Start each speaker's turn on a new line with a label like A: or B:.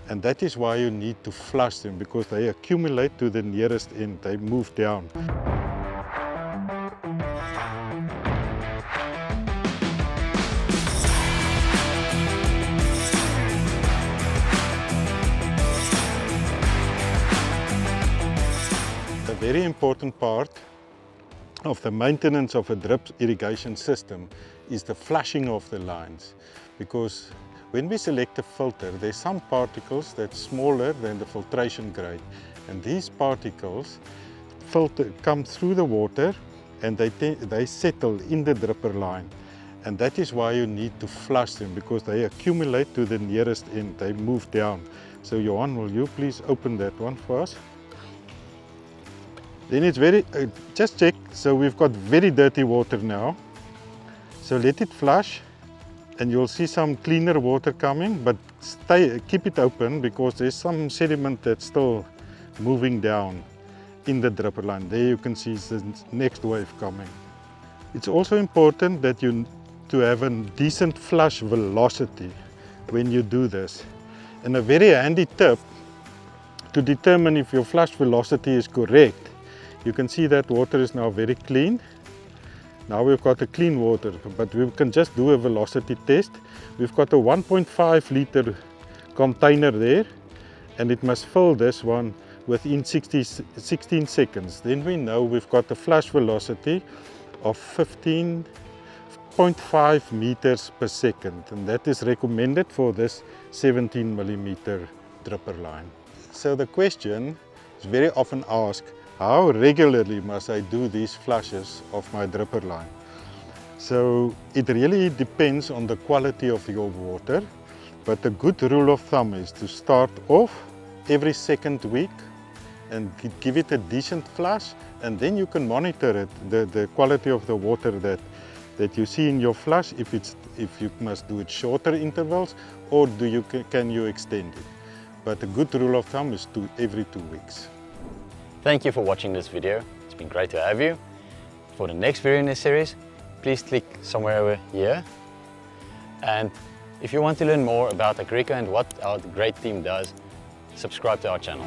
A: And that is why you need to flush them, because they accumulate to the nearest end, they move down. A very important part of the maintenance of a drip irrigation system is the flushing of the lines, because when we select a filter, there's some particles that's smaller than the filtration grade, and these particles come through the water and they settle in the dripper line, and that is why you need to flush them, because they accumulate to the nearest end, they move down. So Johan, will you please open that one for us? Then it's just check, so we've got very dirty water now, so let it flush and you'll see some cleaner water coming, but keep it open because there's some sediment that's still moving down in the dripper line. There you can see the next wave coming. It's also important that to have a decent flush velocity when you do this. And a very handy tip to determine if your flush velocity is correct, you can see that water is now very clean. Now we've got a clean water, but we can just do a velocity test. We've got a 1.5 liter container there, and it must fill this one within 16 seconds. Then we know we've got a flush velocity of 15.5 meters per second, and that is recommended for this 17 millimeter dripper line. So the question is very often asked, how regularly must I do these flushes of my dripper line? So it really depends on the quality of your water, but a good rule of thumb is to start off every second week and give it a decent flush, and then you can monitor it, the quality of the water that you see in your flush, if you must do it shorter intervals or can you extend it. But a good rule of thumb is every 2 weeks.
B: Thank you for watching this video. It's been great to have you. For the next video in this series, please click somewhere over here. And if you want to learn more about Agrico and what our great team does, subscribe to our channel.